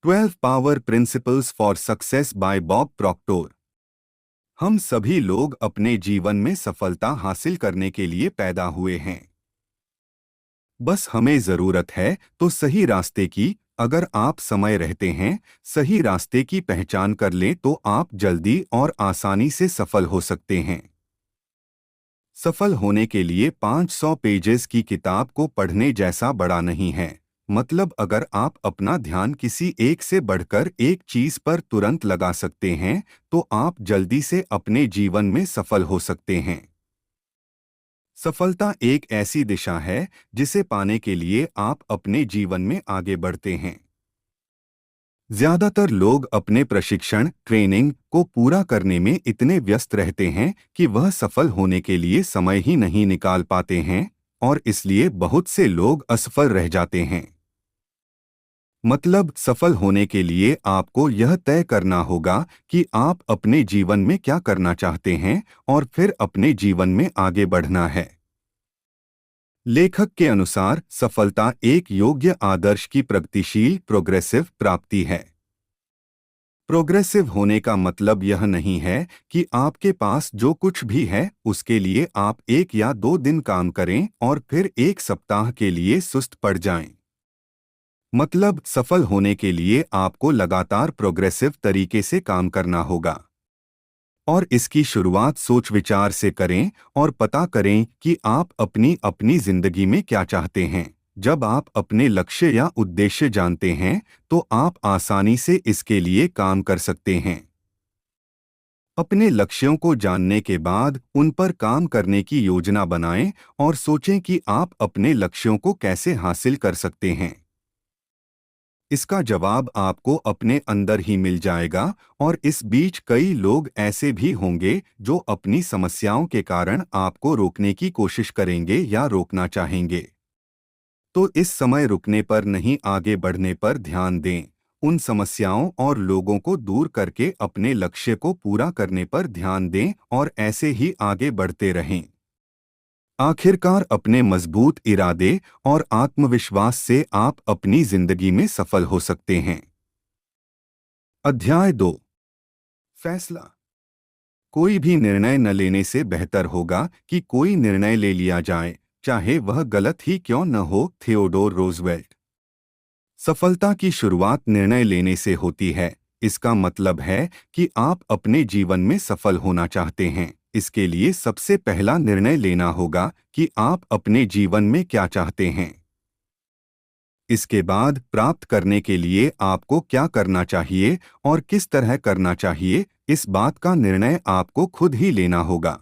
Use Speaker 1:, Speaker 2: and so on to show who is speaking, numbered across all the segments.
Speaker 1: 12 power principles for success by Bob Procter. हम सभी लोग अपने जीवन में सफलता हासिल करने के लिए पैदा हुए हैं। बस हमें जरूरत है तो सही रास्ते की। अगर आप समय रहते हैं सही रास्ते की पहचान कर लें तो आप जल्दी और आसानी से सफल हो सकते हैं। सफल होने के लिए 500 पेजेस की किताब को पढ़ने जैसा बड़ा नहीं है। मतलब अगर आप अपना ध्यान किसी एक से बढ़कर एक चीज पर तुरंत लगा सकते हैं तो आप जल्दी से अपने जीवन में सफल हो सकते हैं। सफलता एक ऐसी दिशा है जिसे पाने के लिए आप अपने जीवन में आगे बढ़ते हैं। ज्यादातर लोग अपने प्रशिक्षण ट्रेनिंग को पूरा करने में इतने व्यस्त रहते हैं कि वह सफल होने के लिए समय ही नहीं निकाल पाते हैं और इसलिए बहुत से लोग असफल रह जाते हैं। मतलब सफल होने के लिए आपको यह तय करना होगा कि आप अपने जीवन में क्या करना चाहते हैं और फिर अपने जीवन में आगे बढ़ना है। लेखक के अनुसार सफलता एक योग्य आदर्श की प्रगतिशील प्रोग्रेसिव प्राप्ति है। प्रोग्रेसिव होने का मतलब यह नहीं है कि आपके पास जो कुछ भी है उसके लिए आप 1 या 2 दिन काम करें और फिर 1 सप्ताह के लिए सुस्त पड़ जाएं। मतलब सफल होने के लिए आपको लगातार प्रोग्रेसिव तरीके से काम करना होगा। और इसकी शुरुआत सोच विचार से करें और पता करें कि आप अपनी अपनी जिंदगी में क्या चाहते हैं। जब आप अपने लक्ष्य या उद्देश्य जानते हैं तो आप आसानी से इसके लिए काम कर सकते हैं। अपने लक्ष्यों को जानने के बाद उन पर काम करने की योजना बनाएं और सोचें कि आप अपने लक्ष्यों को कैसे हासिल कर सकते हैं। इसका जवाब आपको अपने अंदर ही मिल जाएगा और इस बीच कई लोग ऐसे भी होंगे जो अपनी समस्याओं के कारण आपको रोकने की कोशिश करेंगे या रोकना चाहेंगे। तो इस समय रुकने पर नहीं आगे बढ़ने पर ध्यान दें। उन समस्याओं और लोगों को दूर करके अपने लक्ष्य को पूरा करने पर ध्यान दें और ऐसे ही आगे बढ़ते रहें। आखिरकार अपने मजबूत इरादे और आत्मविश्वास से आप अपनी जिंदगी में सफल हो सकते हैं। अध्याय 2। फैसला। कोई भी निर्णय न लेने से बेहतर होगा कि कोई निर्णय ले लिया जाए, चाहे वह गलत ही क्यों न हो। Theodore Roosevelt. सफलता की शुरुआत निर्णय लेने से होती है। इसका मतलब है कि आप अपने जीवन में सफल होना चाहते हैं। इसके लिए सबसे पहला निर्णय लेना होगा कि आप अपने जीवन में क्या चाहते हैं। इसके बाद प्राप्त करने के लिए आपको क्या करना चाहिए और किस तरह करना चाहिए, इस बात का निर्णय आपको खुद ही लेना होगा।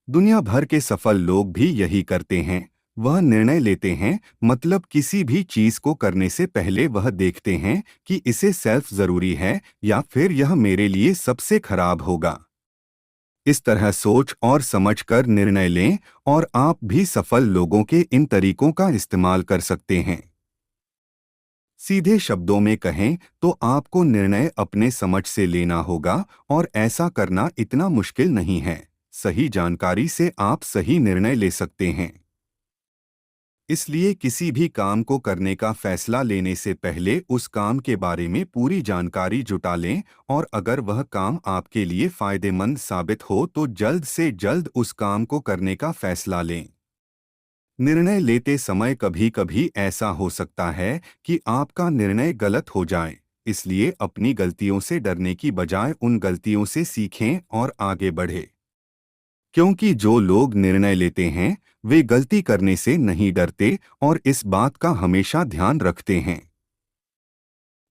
Speaker 1: दुनिया भर के सफल लोग भी यही करते हैं। वह निर्णय लेते हैं, मतलब किसी भी चीज को करने से पहले वह देखते हैं कि इसे सेल्फ जरूरी है या फिर यह मेरे लिए सबसे खराब होगा। इस तरह सोच और समझकर निर्णय लें और आप भी सफल लोगों के इन तरीकों का इस्तेमाल कर सकते हैं। सीधे शब्दों में कहें तो आपको निर्णय अपने समझ से लेना होगा और ऐसा करना इतना मुश्किल नहीं है। सही जानकारी से आप सही निर्णय ले सकते हैं। इसलिए किसी भी काम को करने का फैसला लेने से पहले उस काम के बारे में पूरी जानकारी जुटा लें और अगर वह काम आपके लिए फायदेमंद साबित हो तो जल्द से जल्द उस काम को करने का फैसला लें। निर्णय लेते समय कभी कभी ऐसा हो सकता है कि आपका निर्णय गलत हो जाए। इसलिए अपनी गलतियों से डरने की बजाय उन गलतियों से सीखें और आगे बढ़ें। क्योंकि जो लोग निर्णय लेते हैं वे गलती करने से नहीं डरते और इस बात का हमेशा ध्यान रखते हैं।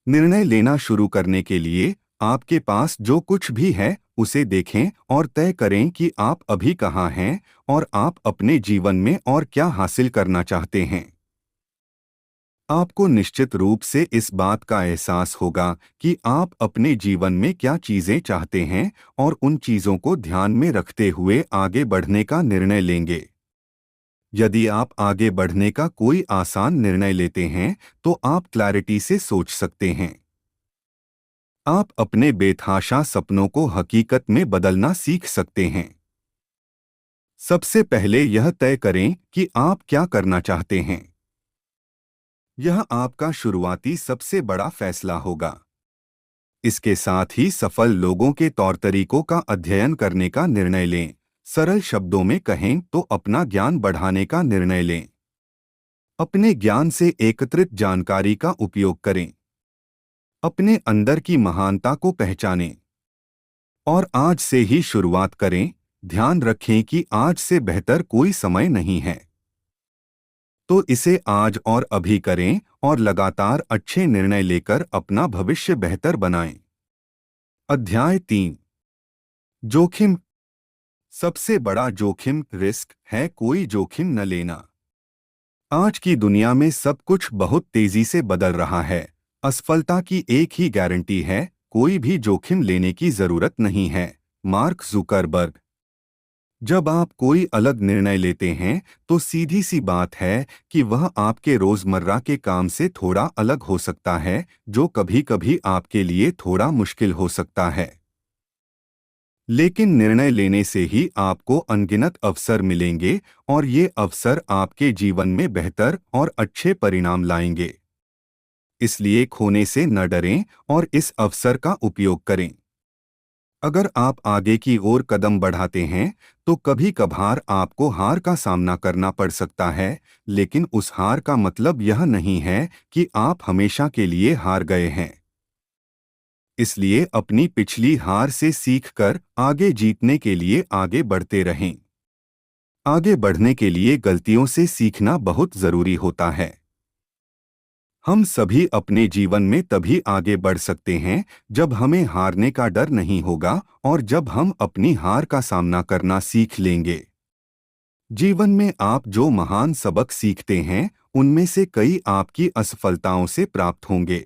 Speaker 1: निर्णय लेना शुरू करने के लिए आपके पास जो कुछ भी है उसे देखें और तय करें कि आप अभी कहाँ हैं और आप अपने जीवन में और क्या हासिल करना चाहते हैं। आपको निश्चित रूप से इस बात का एहसास होगा कि आप अपने जीवन में क्या चीजें चाहते हैं और उन चीजों को ध्यान में रखते हुए आगे बढ़ने का निर्णय लेंगे। यदि आप आगे बढ़ने का कोई आसान निर्णय लेते हैं तो आप क्लैरिटी से सोच सकते हैं। आप अपने बेतहाशा सपनों को हकीकत में बदलना सीख सकते हैं। सबसे पहले यह तय करें कि आप क्या करना चाहते हैं। यह आपका शुरुआती सबसे बड़ा फैसला होगा। इसके साथ ही सफल लोगों के तौर तरीकों का अध्ययन करने का निर्णय लें। सरल शब्दों में कहें तो अपना ज्ञान बढ़ाने का निर्णय लें। अपने ज्ञान से एकत्रित जानकारी का उपयोग करें। अपने अंदर की महानता को पहचानें और आज से ही शुरुआत करें। ध्यान रखें कि आज से बेहतर कोई समय नहीं है, तो इसे आज और अभी करें और लगातार अच्छे निर्णय लेकर अपना भविष्य बेहतर बनाएं। अध्याय 3। जोखिम। सबसे बड़ा जोखिम रिस्क है, कोई जोखिम न लेना। आज की दुनिया में सब कुछ बहुत तेजी से बदल रहा है। असफलता की एक ही गारंटी है, कोई भी जोखिम लेने की जरूरत नहीं है। Mark Zuckerberg. जब आप कोई अलग निर्णय लेते हैं तो सीधी सी बात है कि वह आपके रोजमर्रा के काम से थोड़ा अलग हो सकता है, जो कभी-कभी आपके लिए थोड़ा मुश्किल हो सकता है। लेकिन निर्णय लेने से ही आपको अनगिनत अवसर मिलेंगे और ये अवसर आपके जीवन में बेहतर और अच्छे परिणाम लाएंगे। इसलिए खोने से न डरें और इस अवसर का उपयोग करें। अगर आप आगे की ओर कदम बढ़ाते हैं तो कभी कभार आपको हार का सामना करना पड़ सकता है, लेकिन उस हार का मतलब यह नहीं है कि आप हमेशा के लिए हार गए हैं। इसलिए अपनी पिछली हार से सीखकर आगे जीतने के लिए आगे बढ़ते रहें। आगे बढ़ने के लिए गलतियों से सीखना बहुत जरूरी होता है। हम सभी अपने जीवन में तभी आगे बढ़ सकते हैं जब हमें हारने का डर नहीं होगा और जब हम अपनी हार का सामना करना सीख लेंगे। जीवन में आप जो महान सबक सीखते हैं, उनमें से कई आपकी असफलताओं से प्राप्त होंगे।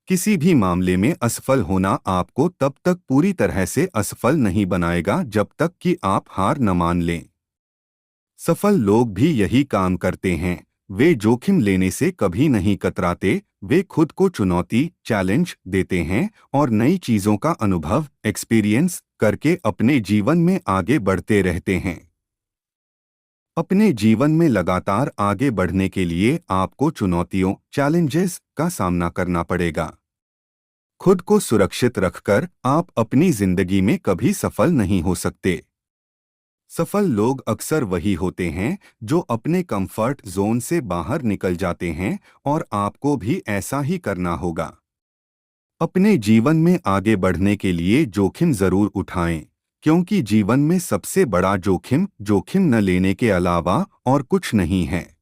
Speaker 1: किसी भी मामले में असफल होना आपको तब तक पूरी तरह से असफल नहीं बनाएगा जब तक कि आप हार न मान लें। सफल लोग भी यही काम करते हैं। वे जोखिम लेने से कभी नहीं कतराते। वे खुद को चुनौती चैलेंज देते हैं और नई चीजों का अनुभव एक्सपीरियंस करके अपने जीवन में आगे बढ़ते रहते हैं। अपने जीवन में लगातार आगे बढ़ने के लिए आपको चुनौतियों चैलेंजेस का सामना करना पड़ेगा। खुद को सुरक्षित रखकर आप अपनी जिंदगी में कभी सफल नहीं हो सकते। सफल लोग अक्सर वही होते हैं जो अपने कंफर्ट जोन से बाहर निकल जाते हैं और आपको भी ऐसा ही करना होगा। अपने जीवन में आगे बढ़ने के लिए जोखिम जरूर उठाएं, क्योंकि जीवन में सबसे बड़ा जोखिम जोखिम न लेने के अलावा और कुछ नहीं है।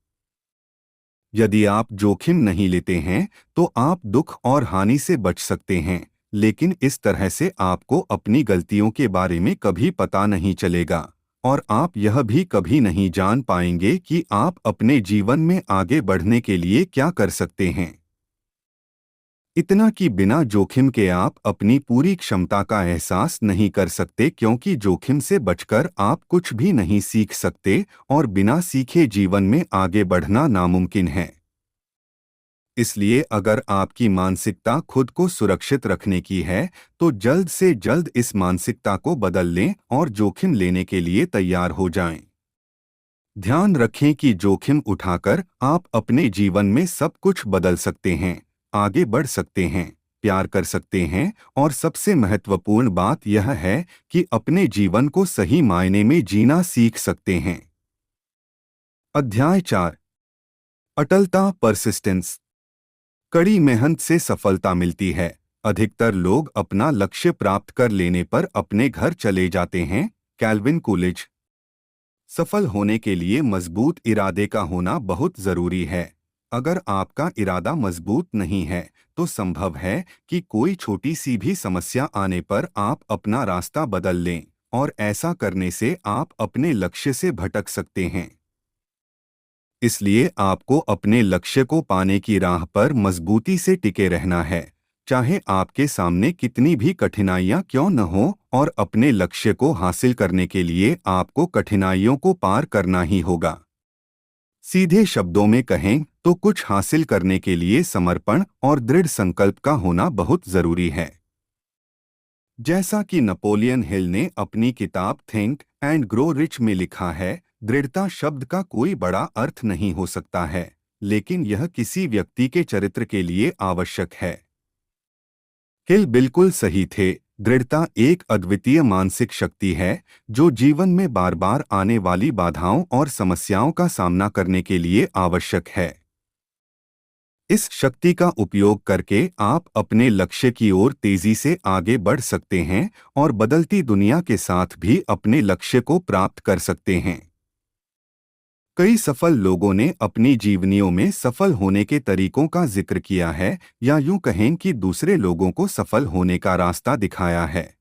Speaker 1: यदि आप जोखिम नहीं लेते हैं तो आप दुख और हानि से बच सकते हैं, लेकिन इस तरह से आपको अपनी गलतियों के बारे में कभी पता नहीं चलेगा और आप यह भी कभी नहीं जान पाएंगे कि आप अपने जीवन में आगे बढ़ने के लिए क्या कर सकते हैं। इतना कि बिना जोखिम के आप अपनी पूरी क्षमता का एहसास नहीं कर सकते, क्योंकि जोखिम से बचकर आप कुछ भी नहीं सीख सकते और बिना सीखे जीवन में आगे बढ़ना नामुमकिन है। इसलिए अगर आपकी मानसिकता खुद को सुरक्षित रखने की है तो जल्द से जल्द इस मानसिकता को बदल लें और जोखिम लेने के लिए तैयार हो जाएं। ध्यान रखें कि जोखिम उठाकर आप अपने जीवन में सब कुछ बदल सकते हैं, आगे बढ़ सकते हैं, प्यार कर सकते हैं और सबसे महत्वपूर्ण बात यह है कि अपने जीवन को सही मायने में जीना सीख सकते हैं। अध्याय 4। अटलता परसिस्टेंस। कड़ी मेहनत से सफलता मिलती है। अधिकतर लोग अपना लक्ष्य प्राप्त कर लेने पर अपने घर चले जाते हैं। Calvin Coolidge. सफल होने के लिए मजबूत इरादे का होना बहुत जरूरी है। अगर आपका इरादा मजबूत नहीं है तो संभव है कि कोई छोटी सी भी समस्या आने पर आप अपना रास्ता बदल लें और ऐसा करने से आप अपने लक्ष्य से भटक सकते हैं। इसलिए आपको अपने लक्ष्य को पाने की राह पर मजबूती से टिके रहना है, चाहे आपके सामने कितनी भी कठिनाइयां क्यों न हो, और अपने लक्ष्य को हासिल करने के लिए आपको कठिनाइयों को पार करना ही होगा। सीधे शब्दों में कहें तो कुछ हासिल करने के लिए समर्पण और दृढ़ संकल्प का होना बहुत जरूरी है। जैसा कि नेपोलियन हिल ने अपनी किताब थिंक एंड ग्रो रिच में लिखा है, दृढ़ता शब्द का कोई बड़ा अर्थ नहीं हो सकता है, लेकिन यह किसी व्यक्ति के चरित्र के लिए आवश्यक है। हिल बिल्कुल सही थे। दृढ़ता एक अद्वितीय मानसिक शक्ति है जो जीवन में बार बार आने वाली बाधाओं और समस्याओं का सामना करने के लिए आवश्यक है। इस शक्ति का उपयोग करके आप अपने लक्ष्य की ओर तेजी से आगे बढ़ सकते हैं और बदलती दुनिया के साथ भी अपने लक्ष्य को प्राप्त कर सकते हैं। कई सफल लोगों ने अपनी जीवनियों में सफल होने के तरीकों का जिक्र किया है, या यूं कहें कि दूसरे लोगों को सफल होने का रास्ता दिखाया है।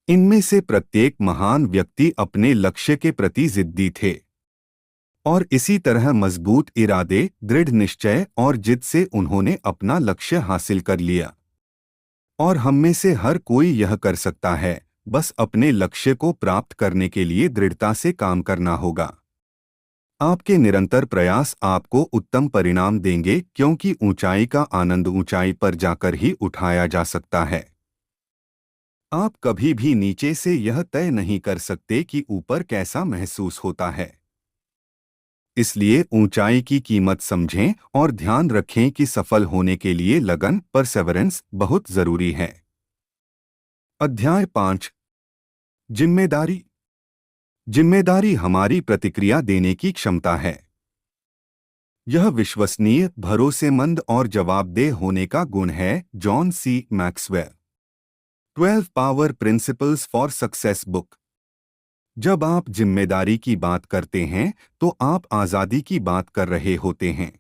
Speaker 1: इनमें से प्रत्येक महान व्यक्ति अपने लक्ष्य के प्रति जिद्दी थे और इसी तरह मजबूत इरादे, दृढ़ निश्चय और जिद से उन्होंने अपना लक्ष्य हासिल कर लिया। और हम में से हर कोई यह कर सकता है, बस अपने लक्ष्य को प्राप्त करने के लिए दृढ़ता से काम करना होगा। आपके निरंतर प्रयास आपको उत्तम परिणाम देंगे, क्योंकि ऊंचाई का आनंद ऊंचाई पर जाकर ही उठाया जा सकता है। आप कभी भी नीचे से यह तय नहीं कर सकते कि ऊपर कैसा महसूस होता है। इसलिए ऊंचाई की कीमत समझें और ध्यान रखें कि सफल होने के लिए लगन, परसेवरेंस बहुत जरूरी है। अध्याय 5। जिम्मेदारी। जिम्मेदारी हमारी प्रतिक्रिया देने की क्षमता है। यह विश्वसनीय, भरोसेमंद और जवाबदेह होने का गुण है। John C Maxwell, 12 power principles for success book. जब आप जिम्मेदारी की बात करते हैं तो आप आज़ादी की बात कर रहे होते हैं।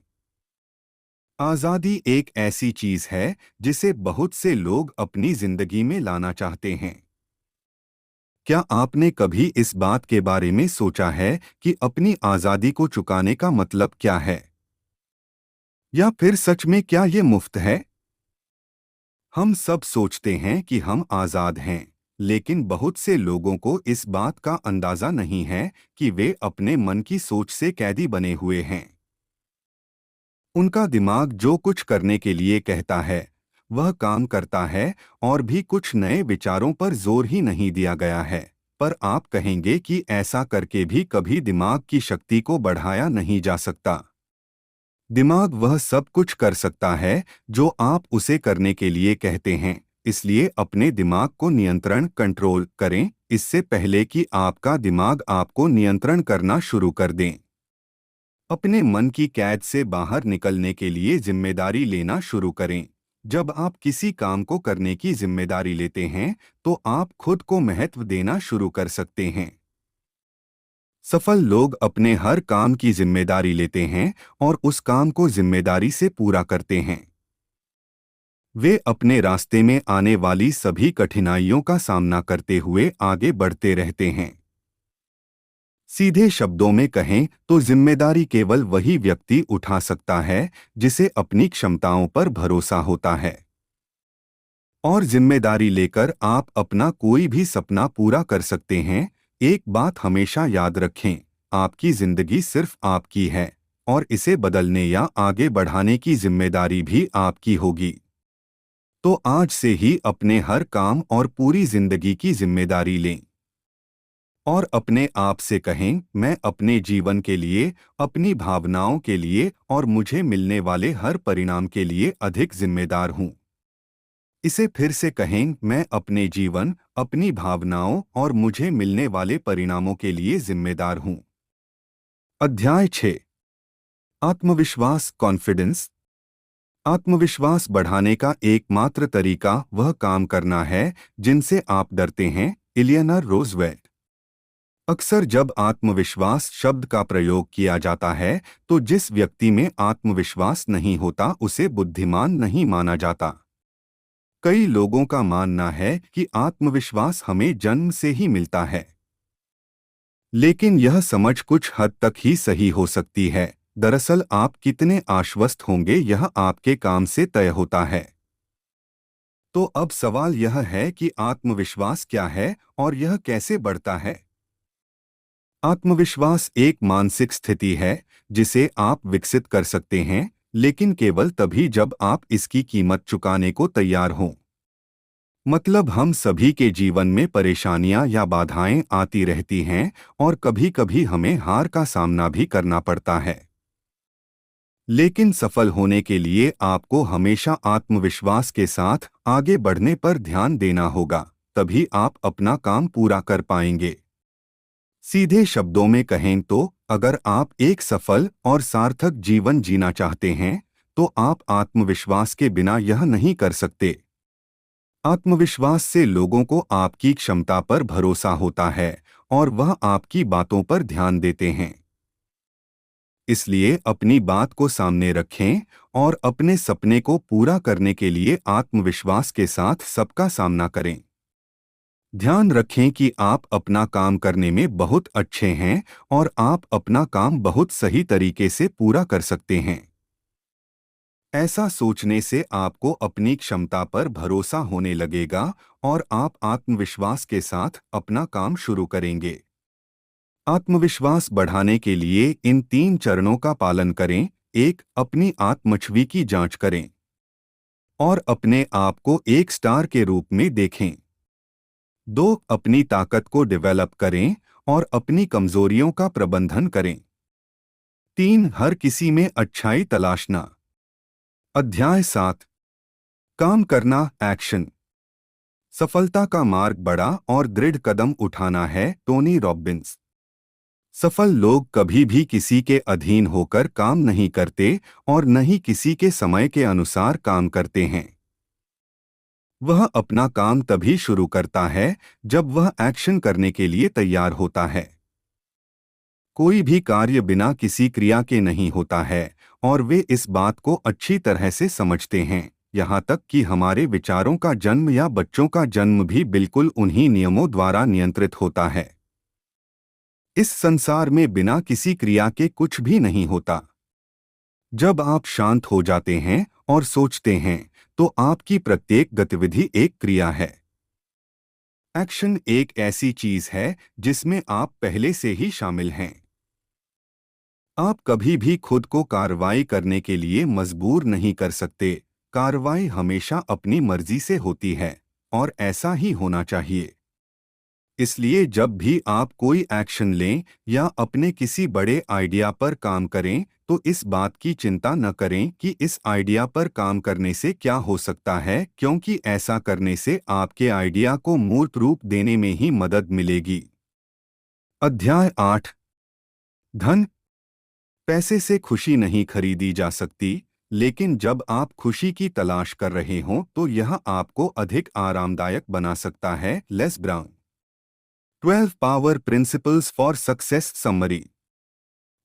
Speaker 1: आज़ादी एक ऐसी चीज है जिसे बहुत से लोग अपनी जिंदगी में लाना चाहते हैं। क्या आपने कभी इस बात के बारे में सोचा है कि अपनी आज़ादी को चुकाने का मतलब क्या है? या फिर सच में क्या ये मुफ्त है? हम सब सोचते हैं कि हम आज़ाद हैं, लेकिन बहुत से लोगों को इस बात का अंदाज़ा नहीं है कि वे अपने मन की सोच से कैदी बने हुए हैं। उनका दिमाग जो कुछ करने के लिए कहता है वह काम करता है, और भी कुछ नए विचारों पर जोर ही नहीं दिया गया है। पर आप कहेंगे कि ऐसा करके भी कभी दिमाग की शक्ति को बढ़ाया नहीं जा सकता। दिमाग वह सब कुछ कर सकता है जो आप उसे करने के लिए कहते हैं। इसलिए अपने दिमाग को कंट्रोल करें, इससे पहले कि आपका दिमाग आपको नियंत्रण करना शुरू कर दें। अपने मन की कैद से बाहर निकलने के लिए जिम्मेदारी लेना शुरू करें। जब आप किसी काम को करने की जिम्मेदारी लेते हैं तो आप खुद को महत्व देना शुरू कर सकते हैं। सफल लोग अपने हर काम की जिम्मेदारी लेते हैं और उस काम को जिम्मेदारी से पूरा करते हैं। वे अपने रास्ते में आने वाली सभी कठिनाइयों का सामना करते हुए आगे बढ़ते रहते हैं। सीधे शब्दों में कहें तो जिम्मेदारी केवल वही व्यक्ति उठा सकता है जिसे अपनी क्षमताओं पर भरोसा होता है। और जिम्मेदारी लेकर आप अपना कोई भी सपना पूरा कर सकते हैं। एक बात हमेशा याद रखें, आपकी जिंदगी सिर्फ आपकी है और इसे बदलने या आगे बढ़ाने की जिम्मेदारी भी आपकी होगी। तो आज से ही अपने हर काम और पूरी जिंदगी की जिम्मेदारी लें और अपने आप से कहें, मैं अपने जीवन के लिए, अपनी भावनाओं के लिए और मुझे मिलने वाले हर परिणाम के लिए अधिक जिम्मेदार हूं। इसे फिर से कहें, मैं अपने जीवन, अपनी भावनाओं और मुझे मिलने वाले परिणामों के लिए जिम्मेदार हूं। अध्याय 6। आत्मविश्वास, कॉन्फिडेंस। आत्मविश्वास बढ़ाने का एकमात्र तरीका वह काम करना है जिनसे आप डरते हैं। इलियनर रोजवेल्ट। अक्सर जब आत्मविश्वास शब्द का प्रयोग किया जाता है तो जिस व्यक्ति में आत्मविश्वास नहीं होता उसे बुद्धिमान नहीं माना जाता। कई लोगों का मानना है कि आत्मविश्वास हमें जन्म से ही मिलता है, लेकिन यह समझ कुछ हद तक ही सही हो सकती है। दरअसल आप कितने आश्वस्त होंगे यह आपके काम से तय होता है। तो अब सवाल यह है कि आत्मविश्वास क्या है और यह कैसे बढ़ता है। आत्मविश्वास एक मानसिक स्थिति है जिसे आप विकसित कर सकते हैं, लेकिन केवल तभी जब आप इसकी कीमत चुकाने को तैयार हों। मतलब हम सभी के जीवन में परेशानियां या बाधाएं आती रहती हैं और कभी-कभी हमें हार का सामना भी करना पड़ता है। लेकिन सफल होने के लिए आपको हमेशा आत्मविश्वास के साथ आगे बढ़ने पर ध्यान देना होगा, तभी आप अपना काम पूरा कर पाएंगे। सीधे शब्दों में कहें तो अगर आप एक सफल और सार्थक जीवन जीना चाहते हैं, तो आप आत्मविश्वास के बिना यह नहीं कर सकते। आत्मविश्वास से लोगों को आपकी क्षमता पर भरोसा होता है और वह आपकी बातों पर ध्यान देते हैं। इसलिए अपनी बात को सामने रखें और अपने सपने को पूरा करने के लिए आत्मविश्वास के साथ सबका सामना करें। ध्यान रखें कि आप अपना काम करने में बहुत अच्छे हैं और आप अपना काम बहुत सही तरीके से पूरा कर सकते हैं। ऐसा सोचने से आपको अपनी क्षमता पर भरोसा होने लगेगा और आप आत्मविश्वास के साथ अपना काम शुरू करेंगे। आत्मविश्वास बढ़ाने के लिए इन 3 चरणों का पालन करें। 1. अपनी आत्मछवि की जांच करें और अपने आप को एक स्टार के रूप में देखें। 2. अपनी ताकत को डेवलप करें और अपनी कमजोरियों का प्रबंधन करें। 3. हर किसी में अच्छाई तलाशना। अध्याय 7. काम करना, एक्शन। सफलता का मार्ग बड़ा और दृढ़ कदम उठाना है। Tony Robbins. सफल लोग कभी भी किसी के अधीन होकर काम नहीं करते और न ही किसी के समय के अनुसार काम करते हैं। वह अपना काम तभी शुरू करता है जब वह एक्शन करने के लिए तैयार होता है। कोई भी कार्य बिना किसी क्रिया के नहीं होता है और वे इस बात को अच्छी तरह से समझते हैं, यहाँ तक कि हमारे विचारों का जन्म या बच्चों का जन्म भी बिल्कुल उन्हीं नियमों द्वारा नियंत्रित होता है। इस संसार में बिना किसी क्रिया के कुछ भी नहीं होता। जब आप शांत हो जाते हैं और सोचते हैं, तो आपकी प्रत्येक गतिविधि एक क्रिया है। एक्शन एक ऐसी चीज है जिसमें आप पहले से ही शामिल हैं। आप कभी भी खुद को कार्रवाई करने के लिए मजबूर नहीं कर सकते। कार्रवाई हमेशा अपनी मर्जी से होती है और ऐसा ही होना चाहिए। इसलिए जब भी आप कोई एक्शन लें या अपने किसी बड़े आइडिया पर काम करें, तो इस बात की चिंता न करें कि इस आइडिया पर काम करने से क्या हो सकता है, क्योंकि ऐसा करने से आपके आइडिया को मूर्त रूप देने में ही मदद मिलेगी। अध्याय 8. धन। पैसे से खुशी नहीं खरीदी जा सकती, लेकिन जब आप खुशी की तलाश कर रहे हों तो यह आपको अधिक आरामदायक बना सकता है। Les Brown. 12 power principles for success summary.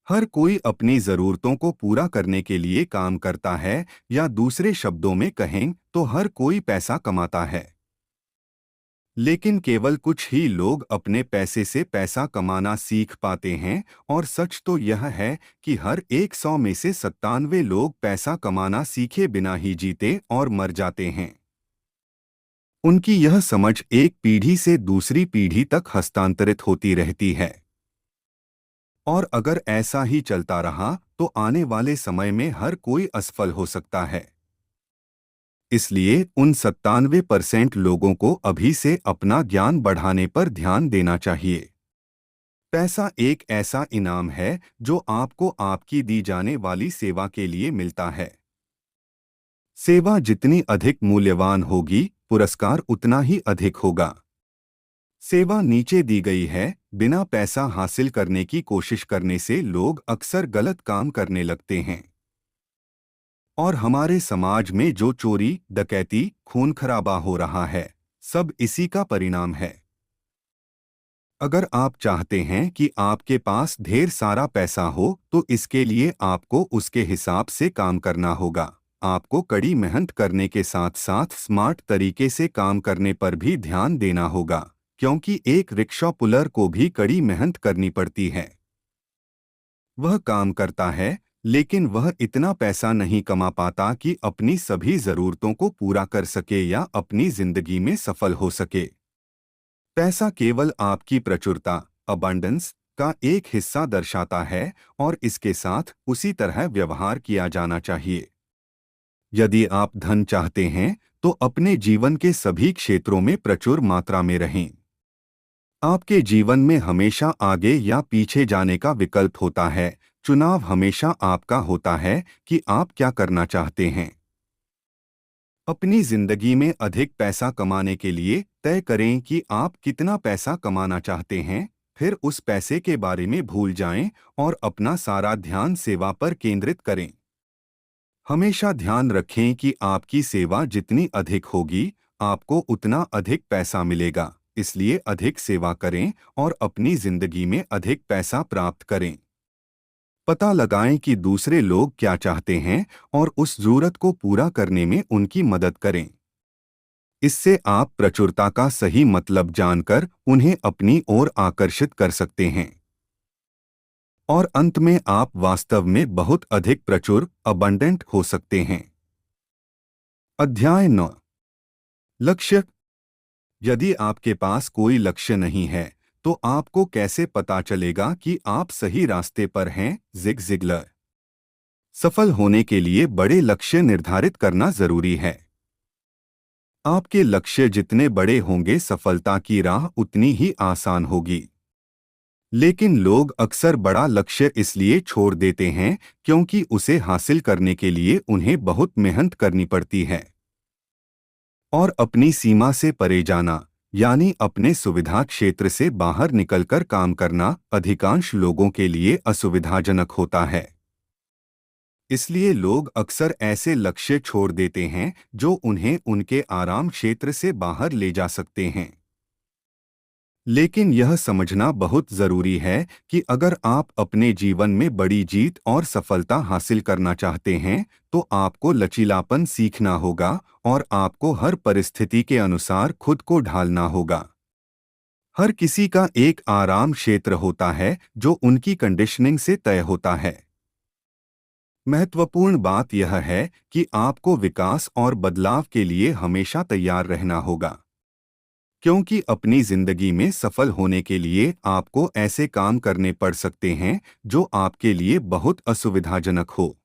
Speaker 1: हर कोई अपनी जरूरतों को पूरा करने के लिए काम करता है, या दूसरे शब्दों में कहें तो हर कोई पैसा कमाता है। लेकिन केवल कुछ ही लोग अपने पैसे से पैसा कमाना सीख पाते हैं, और सच तो यह है कि हर 100 में से 97 लोग पैसा कमाना सीखे बिना ही जीते और मर जाते हैं। उनकी यह समझ एक पीढ़ी से दूसरी पीढ़ी तक हस्तांतरित होती रहती है, और अगर ऐसा ही चलता रहा तो आने वाले समय में हर कोई असफल हो सकता है। इसलिए उन 97% लोगों को अभी से अपना ज्ञान बढ़ाने पर ध्यान देना चाहिए। पैसा एक ऐसा इनाम है जो आपको आपकी दी जाने वाली सेवा के लिए मिलता है। सेवा जितनी अधिक मूल्यवान होगी, पुरस्कार उतना ही अधिक होगा। सेवा नीचे दी गई है। बिना पैसा हासिल करने की कोशिश करने से लोग अक्सर गलत काम करने लगते हैं, और हमारे समाज में जो चोरी, डकैती, खून खराबा हो रहा है, सब इसी का परिणाम है। अगर आप चाहते हैं कि आपके पास ढेर सारा पैसा हो, तो इसके लिए आपको उसके हिसाब से काम करना होगा। आपको कड़ी मेहनत करने के साथ साथ स्मार्ट तरीके से काम करने पर भी ध्यान देना होगा, क्योंकि एक रिक्शा पुलर को भी कड़ी मेहनत करनी पड़ती है। वह काम करता है, लेकिन वह इतना पैसा नहीं कमा पाता कि अपनी सभी जरूरतों को पूरा कर सके या अपनी जिंदगी में सफल हो सके। पैसा केवल आपकी प्रचुरता, अबंडेंस का एक हिस्सा दर्शाता है, और इसके साथ उसी तरह व्यवहार किया जाना चाहिए। यदि आप धन चाहते हैं, तो अपने जीवन के सभी क्षेत्रों में प्रचुर मात्रा में रहें। आपके जीवन में हमेशा आगे या पीछे जाने का विकल्प होता है। चुनाव हमेशा आपका होता है कि आप क्या करना चाहते हैं। अपनी जिंदगी में अधिक पैसा कमाने के लिए तय करें कि आप कितना पैसा कमाना चाहते हैं, फिर उस पैसे के बारे में भूल जाएं और अपना सारा ध्यान सेवा पर केंद्रित करें। हमेशा ध्यान रखें कि आपकी सेवा जितनी अधिक होगी, आपको उतना अधिक पैसा मिलेगा। इसलिए अधिक सेवा करें और अपनी जिंदगी में अधिक पैसा प्राप्त करें। पता लगाएं कि दूसरे लोग क्या चाहते हैं और उस जरूरत को पूरा करने में उनकी मदद करें। इससे आप प्रचुरता का सही मतलब जानकर उन्हें अपनी ओर आकर्षित कर सकते हैं और अंत में आप वास्तव में बहुत अधिक प्रचुर अबंडेंट हो सकते हैं। अध्याय 9। लक्ष्य। यदि आपके पास कोई लक्ष्य नहीं है तो आपको कैसे पता चलेगा कि आप सही रास्ते पर हैं? Zig Ziggler. सफल होने के लिए बड़े लक्ष्य निर्धारित करना जरूरी है। आपके लक्ष्य जितने बड़े होंगे, सफलता की राह उतनी ही आसान होगी। लेकिन लोग अक्सर बड़ा लक्ष्य इसलिए छोड़ देते हैं क्योंकि उसे हासिल करने के लिए उन्हें बहुत मेहनत करनी पड़ती है। और अपनी सीमा से परे जाना, यानी अपने सुविधा क्षेत्र से बाहर निकलकर काम करना, अधिकांश लोगों के लिए असुविधाजनक होता है। इसलिए लोग अक्सर ऐसे लक्ष्य छोड़ देते हैं जो उन्हें उनके आराम क्षेत्र से बाहर ले जा सकते हैं। लेकिन यह समझना बहुत जरूरी है कि अगर आप अपने जीवन में बड़ी जीत और सफलता हासिल करना चाहते हैं तो आपको लचीलापन सीखना होगा और आपको हर परिस्थिति के अनुसार खुद को ढालना होगा। हर किसी का एक आराम क्षेत्र होता है जो उनकी कंडीशनिंग से तय होता है। महत्वपूर्ण बात यह है कि आपको विकास और बदलाव के लिए हमेशा तैयार रहना होगा, क्योंकि अपनी जिंदगी में सफल होने के लिए आपको ऐसे काम करने पड़ सकते हैं जो आपके लिए बहुत असुविधाजनक हो।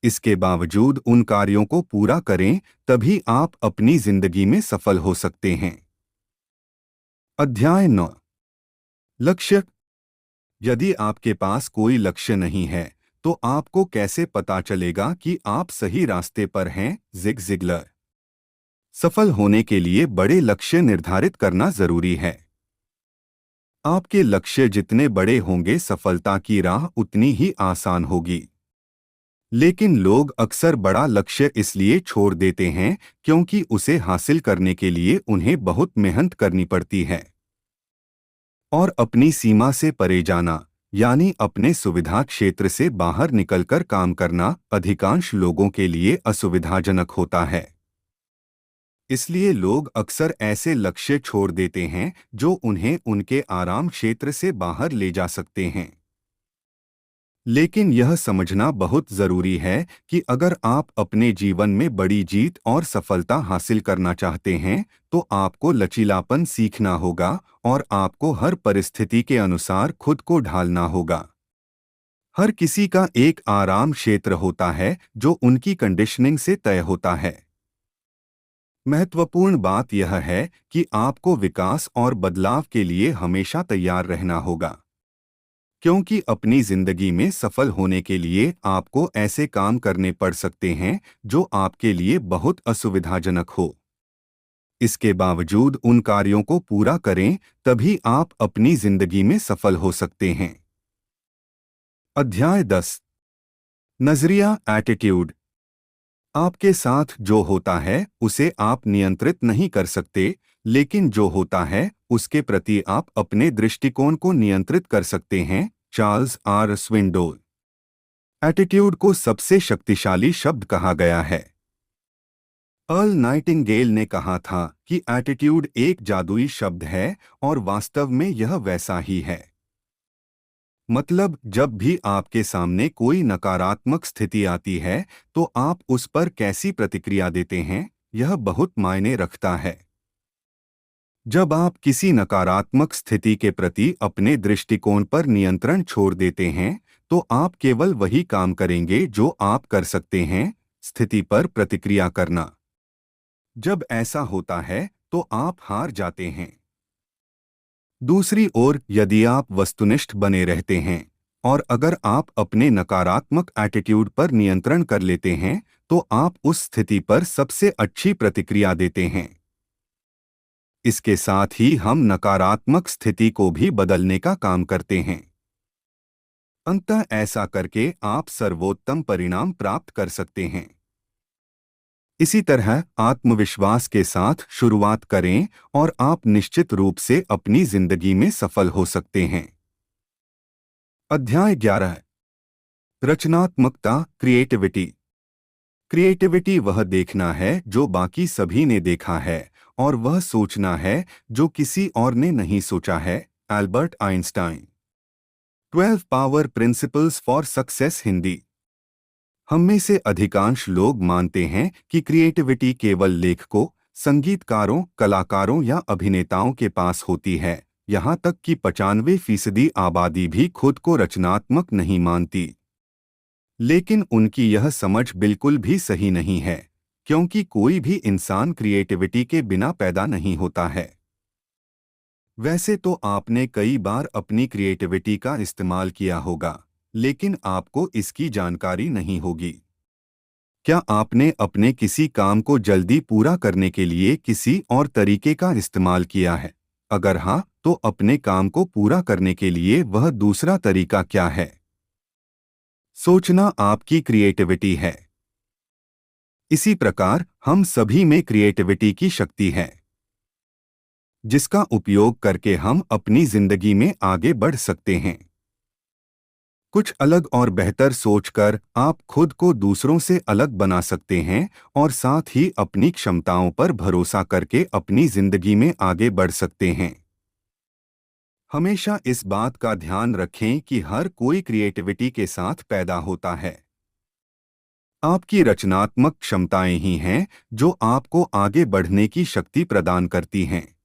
Speaker 1: इसके बावजूद उन कार्यों को पूरा करें, तभी आप अपनी जिंदगी में सफल हो सकते हैं। अध्याय 9। लक्ष्य। यदि आपके पास कोई लक्ष्य नहीं है तो आपको कैसे पता चलेगा कि आप सही रास्ते पर हैं? Zig Ziggler. सफल होने के लिए बड़े लक्ष्य निर्धारित करना जरूरी है। आपके लक्ष्य जितने बड़े होंगे, सफलता की राह उतनी ही आसान होगी। लेकिन लोग अक्सर बड़ा लक्ष्य इसलिए छोड़ देते हैं क्योंकि उसे हासिल करने के लिए उन्हें बहुत मेहनत करनी पड़ती है। और अपनी सीमा से परे जाना, यानी अपने सुविधा क्षेत्र से बाहर निकलकर काम करना, अधिकांश लोगों के लिए असुविधाजनक होता है। इसलिए लोग अक्सर ऐसे लक्ष्य छोड़ देते हैं जो उन्हें उनके आराम क्षेत्र से बाहर ले जा सकते हैं। लेकिन यह समझना बहुत जरूरी है कि अगर आप अपने जीवन में बड़ी जीत और सफलता हासिल करना चाहते हैं तो आपको लचीलापन सीखना होगा और आपको हर परिस्थिति के अनुसार खुद को ढालना होगा। हर किसी का एक आराम क्षेत्र होता है जो उनकी कंडीशनिंग से तय होता है। महत्वपूर्ण बात यह है कि आपको विकास और बदलाव के लिए हमेशा तैयार रहना होगा, क्योंकि अपनी जिंदगी में सफल होने के लिए आपको ऐसे काम करने पड़ सकते हैं जो आपके लिए बहुत असुविधाजनक हो। इसके बावजूद उन कार्यों को पूरा करें, तभी आप अपनी जिंदगी में सफल हो सकते हैं। अध्याय 10। नजरिया, एटीट्यूड। आपके साथ जो होता है उसे आप नियंत्रित नहीं कर सकते, लेकिन जो होता है उसके प्रति आप अपने दृष्टिकोण को नियंत्रित कर सकते हैं। Charles are स्विंडोल। एटीट्यूड को सबसे शक्तिशाली शब्द कहा गया है। अर्ल नाइटिंगेल ने कहा था कि एटीट्यूड एक जादुई शब्द है और वास्तव में यह वैसा ही है। मतलब, जब भी आपके सामने कोई नकारात्मक स्थिति आती है तो आप उस पर कैसी प्रतिक्रिया देते हैं, यह बहुत मायने रखता है। जब आप किसी नकारात्मक स्थिति के प्रति अपने दृष्टिकोण पर नियंत्रण छोड़ देते हैं तो आप केवल वही काम करेंगे जो आप कर सकते हैं, स्थिति पर प्रतिक्रिया करना। जब ऐसा होता है तो आप हार जाते हैं। दूसरी ओर, यदि आप वस्तुनिष्ठ बने रहते हैं, और अगर आप अपने नकारात्मक एटीट्यूड पर नियंत्रण कर लेते हैं तो आप उस स्थिति पर सबसे अच्छी प्रतिक्रिया देते हैं। इसके साथ ही हम नकारात्मक स्थिति को भी बदलने का काम करते हैं। अंततः ऐसा करके आप सर्वोत्तम परिणाम प्राप्त कर सकते हैं। इसी तरह आत्मविश्वास के साथ शुरुआत करें और आप निश्चित रूप से अपनी जिंदगी में सफल हो सकते हैं। अध्याय 11। रचनात्मकता, क्रिएटिविटी। क्रिएटिविटी वह देखना है जो बाकी सभी ने देखा है और वह सोचना है जो किसी और ने नहीं सोचा है। Albert Einstein. 12 power principles for success Hindi. हम में से अधिकांश लोग मानते हैं कि क्रिएटिविटी केवल लेखकों, संगीतकारों, कलाकारों या अभिनेताओं के पास होती है। यहाँ तक कि 95% आबादी भी खुद को रचनात्मक नहीं मानती। लेकिन उनकी यह समझ बिल्कुल भी सही नहीं है, क्योंकि कोई भी इंसान क्रिएटिविटी के बिना पैदा नहीं होता है। वैसे तो आपने कई बार अपनी क्रिएटिविटी का इस्तेमाल किया होगा, लेकिन आपको इसकी जानकारी नहीं होगी। क्या आपने अपने किसी काम को जल्दी पूरा करने के लिए किसी और तरीके का इस्तेमाल किया है? अगर हाँ, तो अपने काम को पूरा करने के लिए वह दूसरा तरीका क्या है? सोचना आपकी क्रिएटिविटी है। इसी प्रकार हम सभी में क्रिएटिविटी की शक्ति है, जिसका उपयोग करके हम अपनी जिंदगी में आगे बढ़ सकते हैं। कुछ अलग और बेहतर सोचकर आप खुद को दूसरों से अलग बना सकते हैं और साथ ही अपनी क्षमताओं पर भरोसा करके अपनी जिंदगी में आगे बढ़ सकते हैं। हमेशा इस बात का ध्यान रखें कि हर कोई क्रिएटिविटी के साथ पैदा होता है। आपकी रचनात्मक क्षमताएं ही हैं जो आपको आगे बढ़ने की शक्ति प्रदान करती हैं।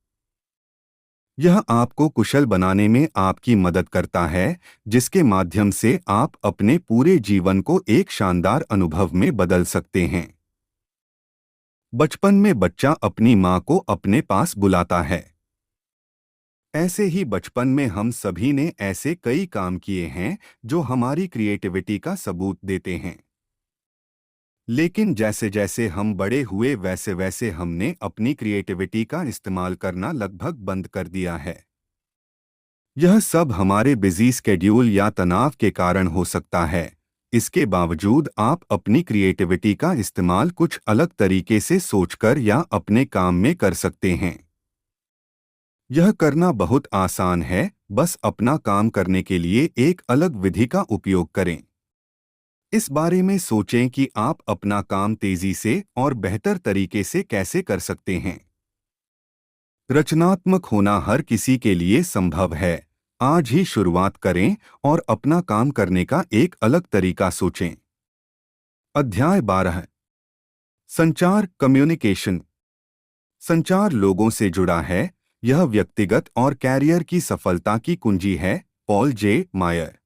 Speaker 1: यह आपको कुशल बनाने में आपकी मदद करता है, जिसके माध्यम से आप अपने पूरे जीवन को एक शानदार अनुभव में बदल सकते हैं। बचपन में बच्चा अपनी माँ को अपने पास बुलाता है। ऐसे ही बचपन में हम सभी ने ऐसे कई काम किए हैं जो हमारी क्रिएटिविटी का सबूत देते हैं। लेकिन जैसे जैसे हम बड़े हुए वैसे वैसे हमने अपनी क्रिएटिविटी का इस्तेमाल करना लगभग बंद कर दिया है। यह सब हमारे बिजी स्केड्यूल या तनाव के कारण हो सकता है। इसके बावजूद आप अपनी क्रिएटिविटी का इस्तेमाल कुछ अलग तरीके से सोचकर या अपने काम में कर सकते हैं। यह करना बहुत आसान है, बस अपना काम करने के लिए एक अलग विधि का उपयोग करें। इस बारे में सोचें कि आप अपना काम तेजी से और बेहतर तरीके से कैसे कर सकते हैं। रचनात्मक होना हर किसी के लिए संभव है। आज ही शुरुआत करें और अपना काम करने का एक अलग तरीका सोचें। अध्याय 12। संचार, कम्युनिकेशन। संचार लोगों से जुड़ा है, यह व्यक्तिगत और कैरियर की सफलता की कुंजी है। पॉल जे मायर।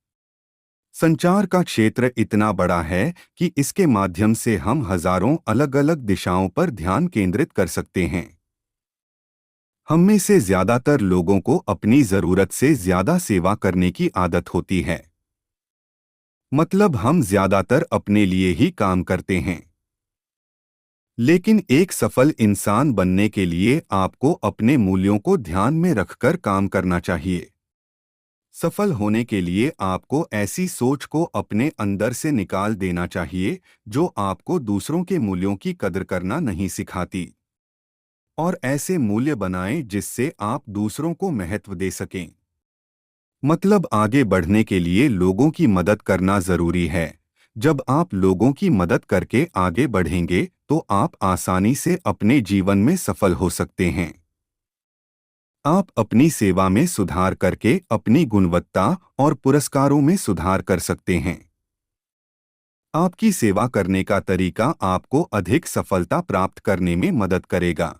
Speaker 1: संचार का क्षेत्र इतना बड़ा है कि इसके माध्यम से हम हजारों अलग अलग दिशाओं पर ध्यान केंद्रित कर सकते हैं। हम में से ज्यादातर लोगों को अपनी जरूरत से ज्यादा सेवा करने की आदत होती है। मतलब हम ज्यादातर अपने लिए ही काम करते हैं। लेकिन एक सफल इंसान बनने के लिए आपको अपने मूल्यों को ध्यान में रखकर काम करना चाहिए। सफल होने के लिए आपको ऐसी सोच को अपने अंदर से निकाल देना चाहिए जो आपको दूसरों के मूल्यों की कदर करना नहीं सिखाती, और ऐसे मूल्य बनाएं जिससे आप दूसरों को महत्व दे सकें। मतलब आगे बढ़ने के लिए लोगों की मदद करना जरूरी है। जब आप लोगों की मदद करके आगे बढ़ेंगे तो आप आसानी से अपने जीवन में सफल हो सकते हैं। आप अपनी सेवा में सुधार करके अपनी गुणवत्ता और पुरस्कारों में सुधार कर सकते हैं। आपकी सेवा करने का तरीका आपको अधिक सफलता प्राप्त करने में मदद करेगा।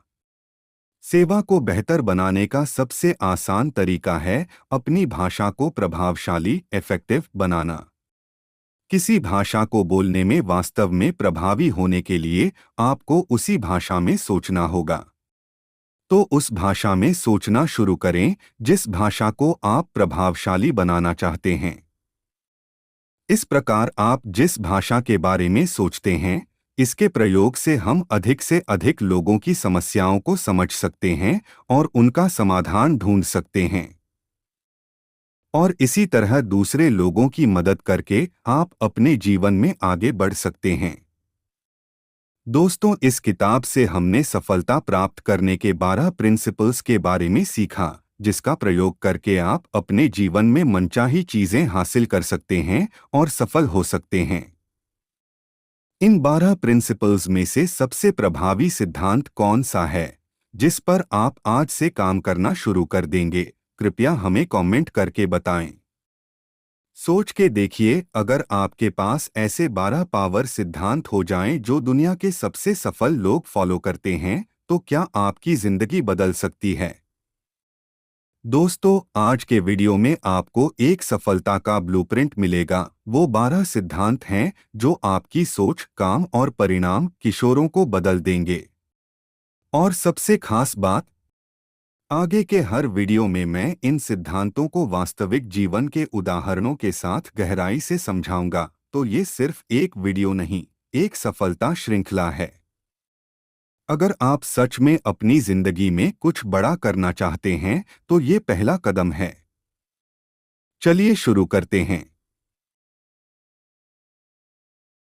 Speaker 1: सेवा को बेहतर बनाने का सबसे आसान तरीका है अपनी भाषा को प्रभावशाली, इफेक्टिव बनाना। किसी भाषा को बोलने में वास्तव में प्रभावी होने के लिए आपको उसी भाषा में सोचना होगा। तो उस भाषा में सोचना शुरू करें जिस भाषा को आप प्रभावशाली बनाना चाहते हैं। इस प्रकार आप जिस भाषा के बारे में सोचते हैं, इसके प्रयोग से हम अधिक से अधिक लोगों की समस्याओं को समझ सकते हैं और उनका समाधान ढूंढ सकते हैं। और इसी तरह दूसरे लोगों की मदद करके आप अपने जीवन में आगे बढ़ सकते हैं। दोस्तों, इस किताब से हमने सफलता प्राप्त करने के 12 प्रिंसिपल्स के बारे में सीखा, जिसका प्रयोग करके आप अपने जीवन में मनचाही चीजें हासिल कर सकते हैं और सफल हो सकते हैं। इन 12 प्रिंसिपल्स में से सबसे प्रभावी सिद्धांत कौन सा है, जिस पर आप आज से काम करना शुरू कर देंगे? कृपया हमें कमेंट करके बताएं। सोच के देखिए, अगर आपके पास ऐसे 12 पावर सिद्धांत हो जाएं जो दुनिया के सबसे सफल लोग फॉलो करते हैं, तो क्या आपकी जिंदगी बदल सकती है? दोस्तों, आज के वीडियो में आपको एक सफलता का ब्लूप्रिंट मिलेगा। वो 12 सिद्धांत हैं जो आपकी सोच, काम और परिणाम किशोरों को बदल देंगे। और सबसे खास बात, आगे के हर वीडियो में मैं इन सिद्धांतों को वास्तविक जीवन के उदाहरणों के साथ गहराई से समझाऊंगा। तो ये सिर्फ एक वीडियो नहीं, एक सफलता श्रृंखला है। अगर आप सच में अपनी जिंदगी में कुछ बड़ा करना चाहते हैं, तो ये पहला कदम है। चलिए शुरू करते हैं।